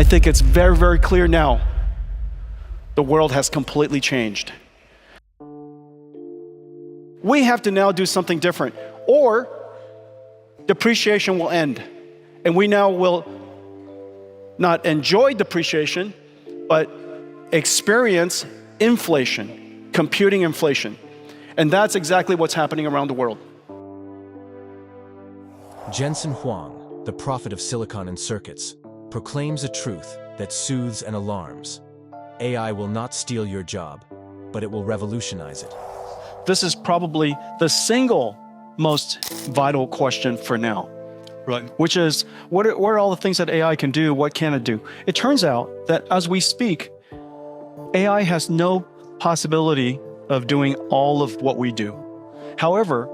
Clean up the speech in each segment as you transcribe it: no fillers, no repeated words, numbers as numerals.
I think it's very, very clear now. The world has completely changed. We have to now do something different, or depreciation will end. And we now will not enjoy depreciation, but experience inflation, computing inflation. And that's exactly what's happening around the world. Jensen Huang, the prophet of silicon and circuits, proclaims a truth that soothes and alarms. AI will not steal your job, but it will revolutionize it. This is probably the single most vital question for now, right? Which is, what are all the things that AI can do? What can it do? It turns out that as we speak, AI has no possibility of doing all of what we do. However,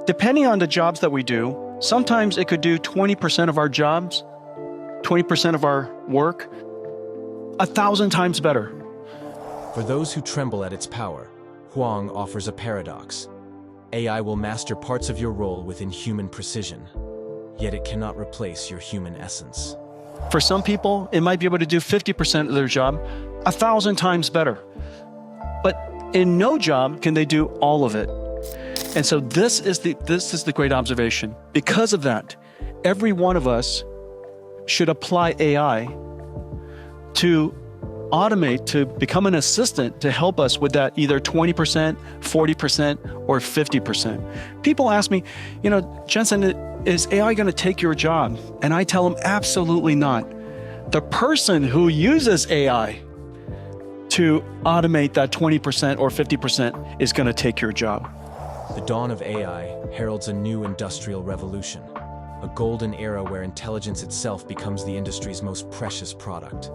depending on the jobs that we do, sometimes it could do 20% of our jobs, 20% of our work, 1,000 times better. For those who tremble at its power, Huang offers a paradox. AI will master parts of your role with inhuman precision, yet it cannot replace your human essence. For some people, it might be able to do 50% of their job 1,000 times better. But in no job can they do all of it. And so this is the great observation. Because of that, every one of us should apply AI to automate, to become an assistant to help us with that either 20%, 40%, or 50%. People ask me, Jensen, is AI going to take your job? And I tell them, absolutely not. The person who uses AI to automate that 20% or 50% is going to take your job. The dawn of AI heralds a new industrial revolution, a golden era where intelligence itself becomes the industry's most precious product.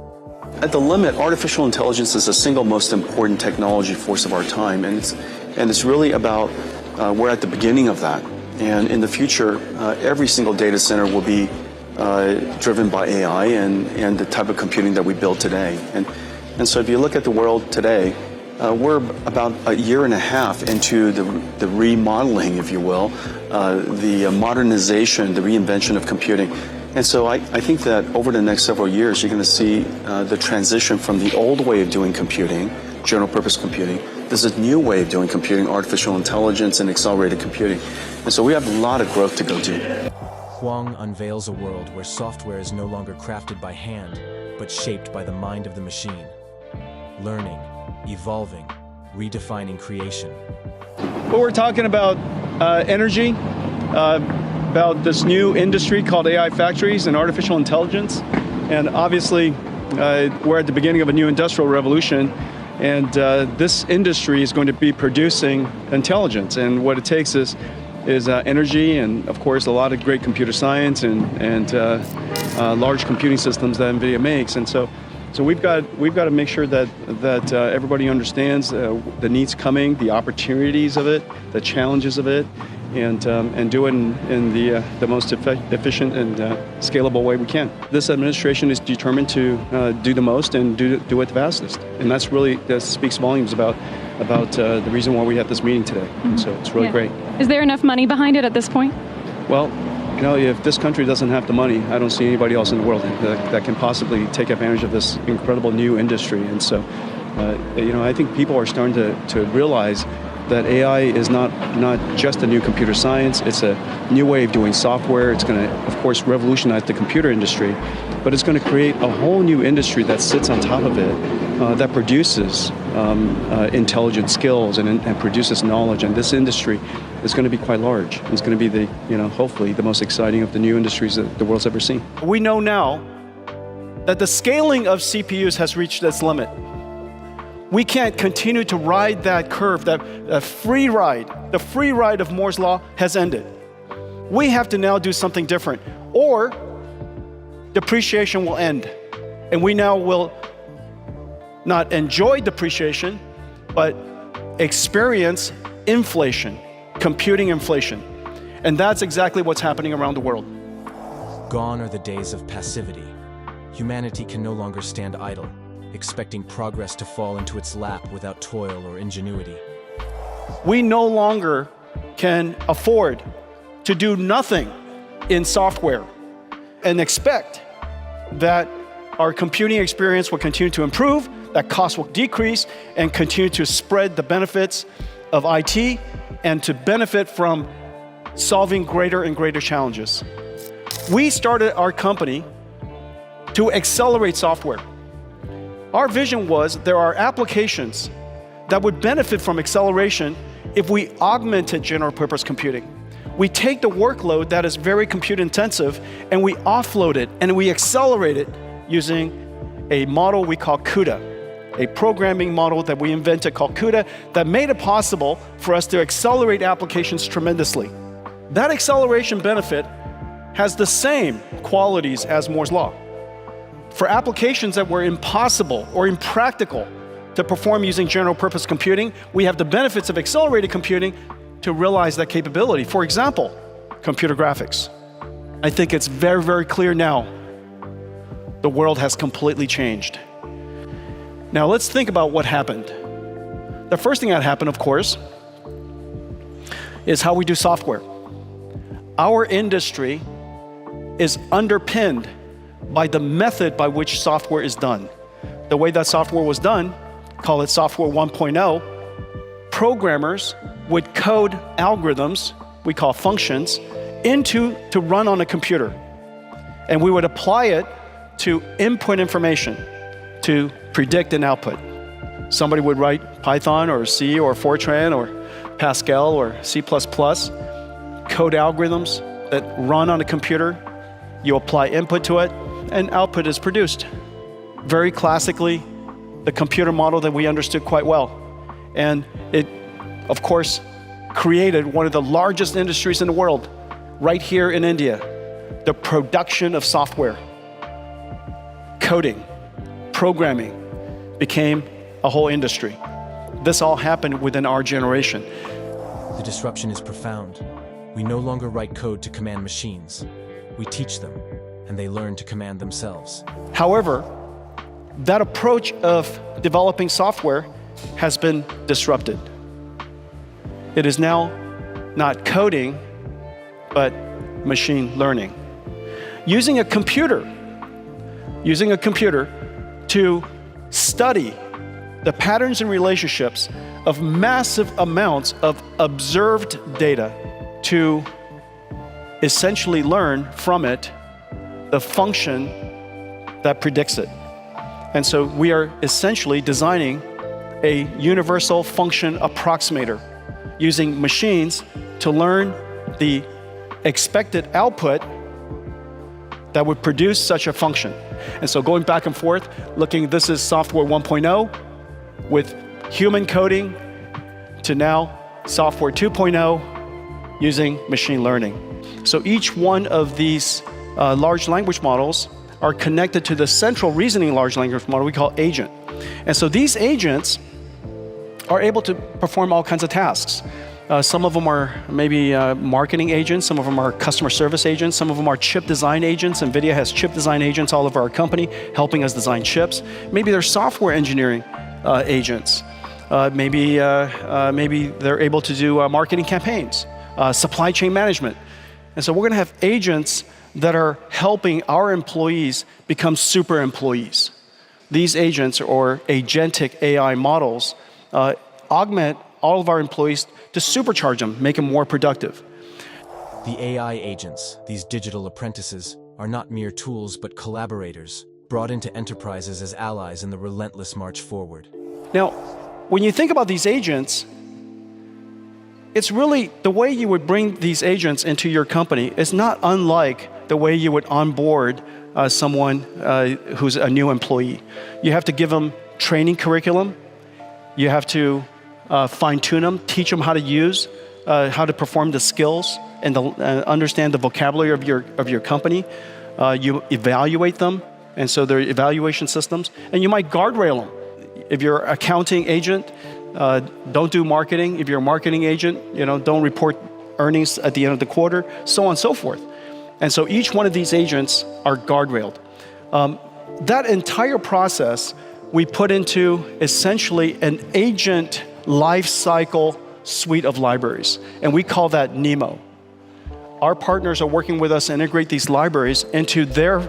At the limit, artificial intelligence is the single most important technology force of our time, and it's really about we're at the beginning of that. And in the future, every single data center will be driven by AI and the type of computing that we build today. And so if you look at the world today, we're about a year and a half into the remodeling, if you will, the modernization, the reinvention of computing. And so I think that over the next several years, you're going to see the transition from the old way of doing computing, general purpose computing. There's a new way of doing computing, artificial intelligence and accelerated computing. And so we have a lot of growth to go to. Huang unveils a world where software is no longer crafted by hand, but shaped by the mind of the machine. Learning, evolving, redefining creation. But we're talking about energy, about this new industry called AI factories and artificial intelligence. And obviously, we're at the beginning of a new industrial revolution. And this industry is going to be producing intelligence. And what it takes is energy and, of course, a lot of great computer science and large computing systems that Nvidia makes. And so we've got to make sure that everybody understands the needs coming, the opportunities of it, the challenges of it, and do it in the most efficient and scalable way we can. This administration is determined to do the most and do it the fastest, and that speaks volumes about the reason why we had this meeting today. And so it's really great. Is there enough money behind it at this point? Well, if this country doesn't have the money, I don't see anybody else in the world that can possibly take advantage of this incredible new industry. And so, I think people are starting to realize that AI is not just a new computer science. It's a new way of doing software. It's going to, of course, revolutionize the computer industry, but it's going to create a whole new industry that sits on top of it, that produces intelligent skills and produces knowledge. And this industry is going to be quite large. It's going to be hopefully the most exciting of the new industries that the world's ever seen. We know now that the scaling of CPUs has reached its limit. We can't continue to ride that curve, that free ride. The free ride of Moore's Law has ended. We have to now do something different, or depreciation will end. And we now will not enjoy depreciation, but experience inflation, computing inflation. And that's exactly what's happening around the world. Gone are the days of passivity. Humanity can no longer stand idle, expecting progress to fall into its lap without toil or ingenuity. We no longer can afford to do nothing in software and expect that our computing experience will continue to improve, that cost will decrease, and continue to spread the benefits of IT and to benefit from solving greater and greater challenges. We started our company to accelerate software. Our vision was there are applications that would benefit from acceleration if we augmented general purpose computing. We take the workload that is very compute intensive and we offload it and we accelerate it using a model we call CUDA, a programming model that we invented called CUDA that made it possible for us to accelerate applications tremendously. That acceleration benefit has the same qualities as Moore's Law. For applications that were impossible or impractical to perform using general purpose computing, we have the benefits of accelerated computing to realize that capability. For example, computer graphics. I think it's very, very clear now the world has completely changed. Now let's think about what happened. The first thing that happened, of course, is how we do software. Our industry is underpinned by the method by which software is done. The way that software was done, call it software 1.0, programmers would code algorithms, we call functions, to run on a computer. And we would apply it to input information to predict an output. Somebody would write Python or C or Fortran or Pascal or C++, code algorithms that run on a computer. You apply input to it, and output is produced. Very classically, the computer model that we understood quite well. And it, of course, created one of the largest industries in the world, right here in India, the production of software. Coding, programming became a whole industry. This all happened within our generation. The disruption is profound. We no longer write code to command machines. We teach them, and they learn to command themselves. However, that approach of developing software has been disrupted. It is now not coding, but machine learning. Using a computer to study the patterns and relationships of massive amounts of observed data to essentially learn from it the function that predicts it. And so we are essentially designing a universal function approximator using machines to learn the expected output that would produce such a function. And so going back and forth, this is software 1.0 with human coding to now software 2.0 using machine learning. So each one of these large language models are connected to the central reasoning large language model we call agent. And so these agents are able to perform all kinds of tasks. Some of them are maybe marketing agents, some of them are customer service agents, some of them are chip design agents. Nvidia has chip design agents all over our company helping us design chips. Maybe they're software engineering agents. Maybe they're able to do marketing campaigns, supply chain management. And so we're going to have agents that are helping our employees become super employees. These agents or agentic AI models augment all of our employees to supercharge them, make them more productive. The AI agents, these digital apprentices, are not mere tools but collaborators, brought into enterprises as allies in the relentless march forward. Now, when you think about these agents, it's really the way you would bring these agents into your company is not unlike the way you would onboard someone who's a new employee. You have to give them training curriculum. You have to fine-tune them, teach them how to use, how to perform the skills, and understand the vocabulary of your company. You evaluate them, and so there are evaluation systems. And you might guardrail them. If you're an accounting agent, don't do marketing. If you're a marketing agent, don't report earnings at the end of the quarter, so on and so forth. And so each one of these agents are guardrailed. That entire process we put into essentially an agent lifecycle suite of libraries, and we call that NEMO. Our partners are working with us to integrate these libraries into their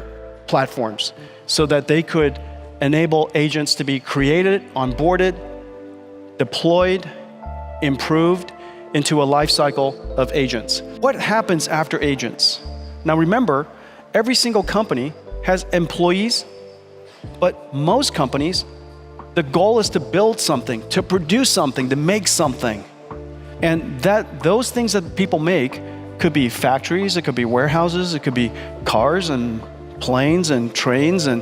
platforms so that they could enable agents to be created, onboarded, deployed, improved into a life cycle of agents. What happens after agents? Now remember, every single company has employees, but most companies, the goal is to build something, to produce something, to make something. And those things that people make could be factories, it could be warehouses, it could be cars and planes and trains and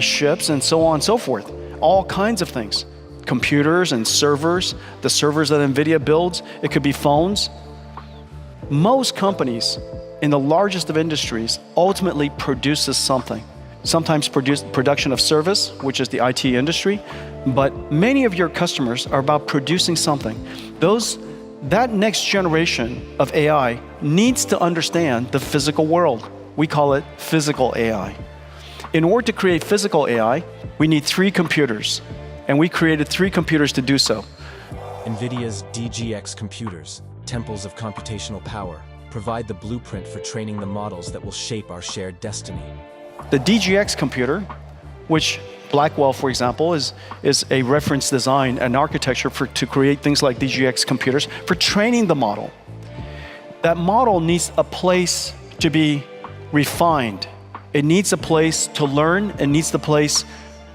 ships and so on and so forth. All kinds of things. Computers and servers, the servers that Nvidia builds, it could be phones. Most companies in the largest of industries ultimately produces something. Sometimes production of service, which is the IT industry, but many of your customers are about producing something. That next generation of AI needs to understand the physical world. We call it physical AI. In order to create physical AI, we need 3 computers, and we created 3 computers to do so. Nvidia's DGX computers, temples of computational power, provide the blueprint for training the models that will shape our shared destiny. The DGX computer, which Blackwell, for example, is a reference design and architecture to create things like DGX computers for training the model. That model needs a place to be refined. It needs a place to learn. It needs a place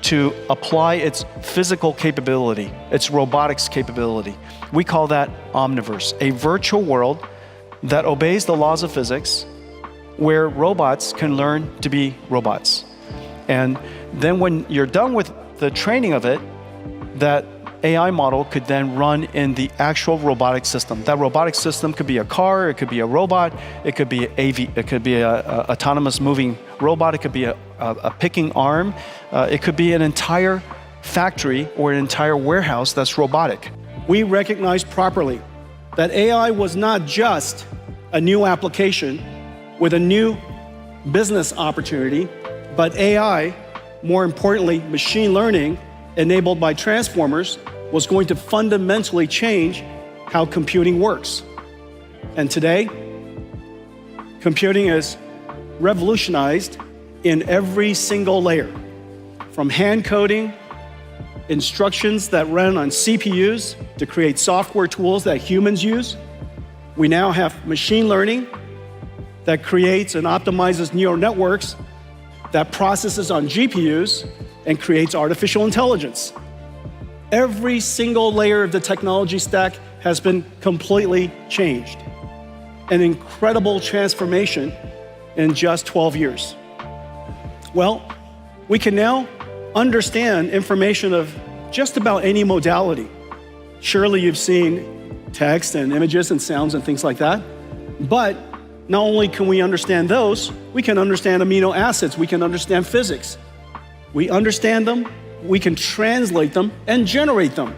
to apply its physical capability, its robotics capability. We call that Omniverse, a virtual world that obeys the laws of physics, where robots can learn to be robots. And then when you're done with the training of it, that AI model could then run in the actual robotic system. That robotic system could be a car, it could be a robot, it could be a autonomous moving robot, it could be a picking arm, it could be an entire factory or an entire warehouse that's robotic. We recognized properly that AI was not just a new application with a new business opportunity, but AI, more importantly, machine learning enabled by transformers, was going to fundamentally change how computing works. And today, computing is revolutionized in every single layer, from hand coding, instructions that run on CPUs to create software tools that humans use. We now have machine learning that creates and optimizes neural networks that processes on GPUs and creates artificial intelligence. Every single layer of the technology stack has been completely changed. An incredible transformation in just 12 years. Well, we can now understand information of just about any modality. Surely you've seen text and images and sounds and things like that, but not only can we understand those, we can understand amino acids, we can understand physics. We understand them, we can translate them and generate them.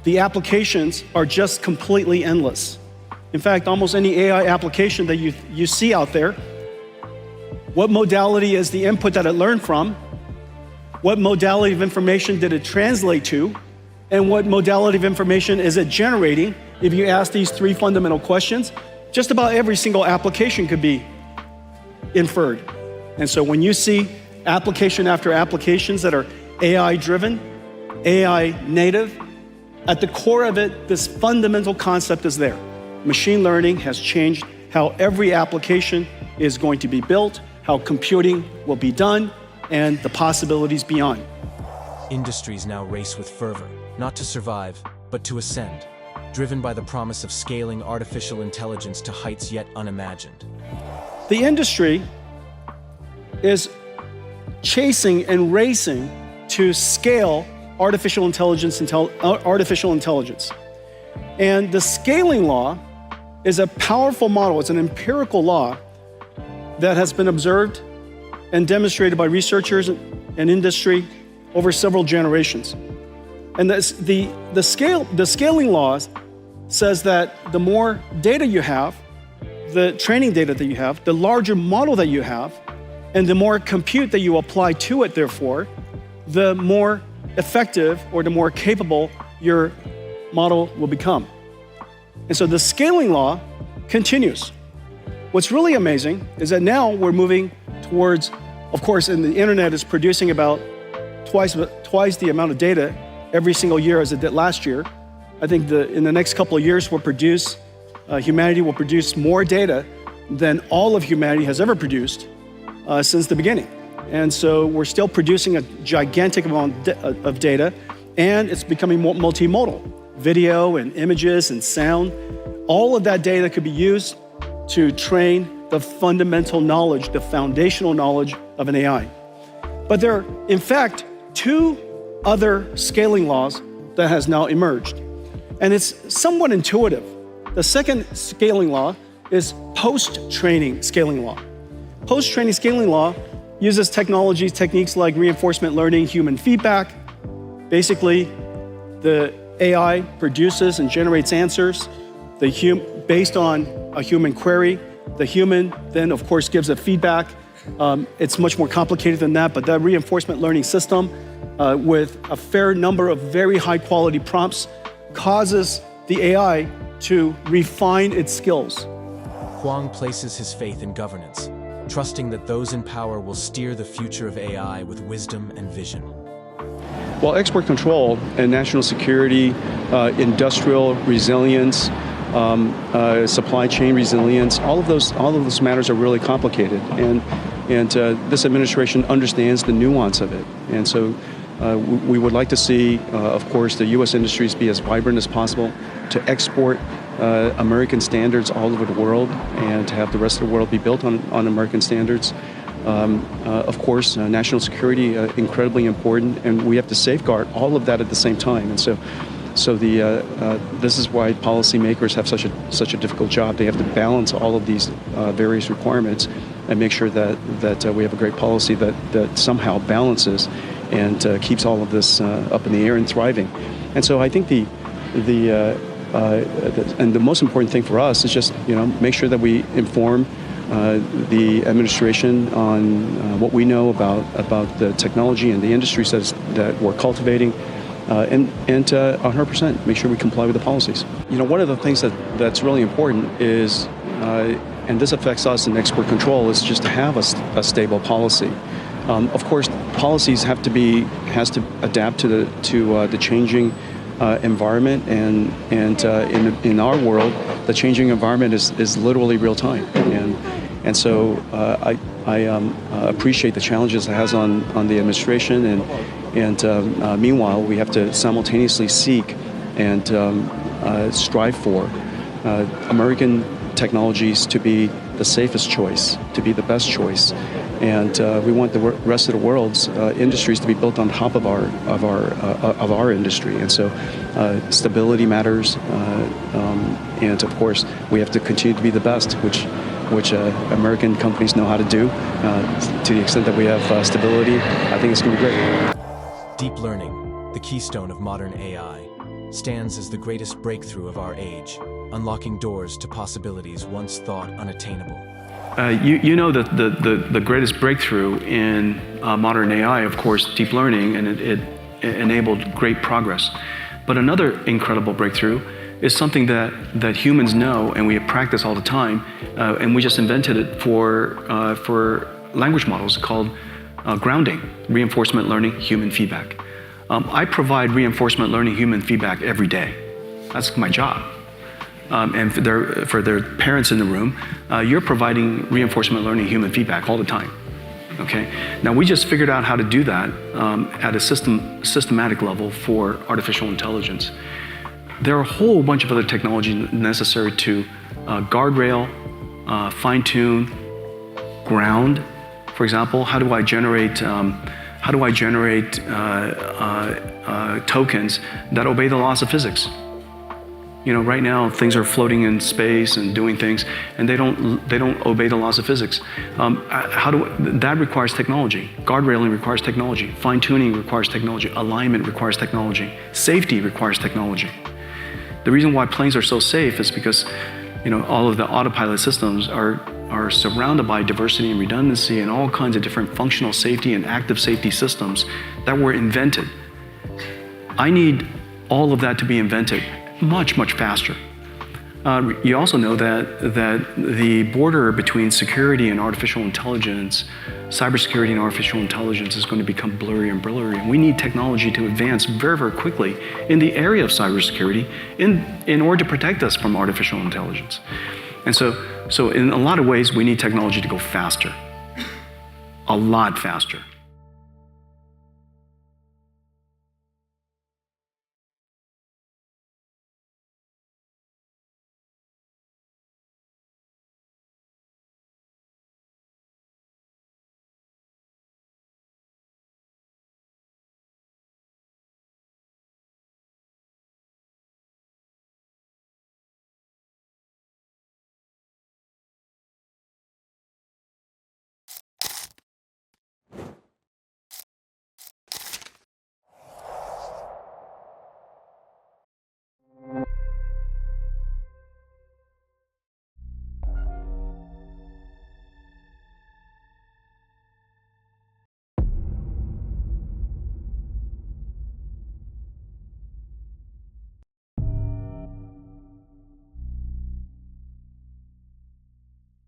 The applications are just completely endless. In fact, almost any AI application that you see out there, what modality is the input that it learned from? What modality of information did it translate to? And what modality of information is it generating? If you ask these 3 fundamental questions, just about every single application could be inferred. And so when you see application after applications that are AI driven, AI native, at the core of it, this fundamental concept is there. Machine learning has changed how every application is going to be built, how computing will be done, and the possibilities beyond. Industries now race with fervor, not to survive, but to ascend, driven by the promise of scaling artificial intelligence to heights yet unimagined. The industry is chasing and racing to scale artificial intelligence. And the scaling law is a powerful model. It's an empirical law that has been observed and demonstrated by researchers and industry over several generations. And the scaling law says that the more data you have, the training data that you have, the larger model that you have, and the more compute that you apply to it, therefore, the more effective or the more capable your model will become. And so the scaling law continues. What's really amazing is that now we're moving towards Of course, and the internet is producing about twice the amount of data every single year as it did last year. I think in the next couple of years, humanity will produce more data than all of humanity has ever produced since the beginning. And so we're still producing a gigantic amount of data, and it's becoming more multimodal. Video and images and sound, all of that data could be used to train the fundamental knowledge, the foundational knowledge of an AI. But there are, in fact, two other scaling laws that has now emerged. And it's somewhat intuitive. The second scaling law is post-training scaling law. Post-training scaling law uses techniques like reinforcement learning, human feedback. Basically, the AI produces and generates answers based on a human query. The human then, of course, gives a feedback. It's much more complicated than that, but that reinforcement learning system with a fair number of very high quality prompts causes the AI to refine its skills. Huang places his faith in governance, trusting that those in power will steer the future of AI with wisdom and vision. Well, export control and national security, industrial resilience, supply chain resilience, all of those matters are really complicated, and this administration understands the nuance of it. And so we would like to see, of course, the U.S. industries be as vibrant as possible, to export American standards all over the world, and to have the rest of the world be built on American standards. Of course, national security, incredibly important, and we have to safeguard all of that at the same time. And so this is why policymakers have such a difficult job. They have to balance all of these various requirements and make sure that we have a great policy that somehow balances and keeps all of this up in the air and thriving. And so I think and the most important thing for us is just make sure that we inform the administration on what we know about the technology and the industries that we're cultivating, and 100% make sure we comply with the policies. One of the things that's really important is, and this affects us in export control, is just to have a stable policy. Of course, policies has to adapt to the changing environment, and in our world, the changing environment is literally real time, and so I appreciate the challenges it has on the administration, and meanwhile we have to simultaneously seek and strive for American technologies to be the safest choice, to be the best choice, and we want the rest of the world's industries to be built on top of our industry. And so stability matters, and of course we have to continue to be the best, which American companies know how to do. To the extent that we have stability, I think it's going to be great. Deep learning, the keystone of modern AI, stands as the greatest breakthrough of our age, unlocking doors to possibilities once thought unattainable. The greatest breakthrough in modern AI, of course, deep learning, and it enabled great progress. But another incredible breakthrough is something that humans know, and we practice all the time, and we just invented it for language models, called grounding, reinforcement learning, human feedback. I provide reinforcement learning, human feedback every day. That's my job. And for their parents in the room, you're providing reinforcement learning, human feedback all the time. Okay. Now we just figured out how to do that at a systematic level for artificial intelligence. There are a whole bunch of other technologies necessary to guardrail, fine-tune, ground. For example, how do I generate tokens that obey the laws of physics? Right now things are floating in space and doing things, and they don't obey the laws of physics. That requires technology. Guardrailing requires technology. Fine-tuning requires technology. Alignment requires technology. Safety requires technology. The reason why planes are so safe is because, all of the autopilot systems are surrounded by diversity and redundancy and all kinds of different functional safety and active safety systems that were invented. I need all of that to be invented much, much faster. You also know that the border between security and artificial intelligence, cybersecurity and artificial intelligence is going to become blurrier and blurrier. And we need technology to advance very, very quickly in the area of cybersecurity in order to protect us from artificial intelligence. And so in a lot of ways, we need technology to go faster, a lot faster.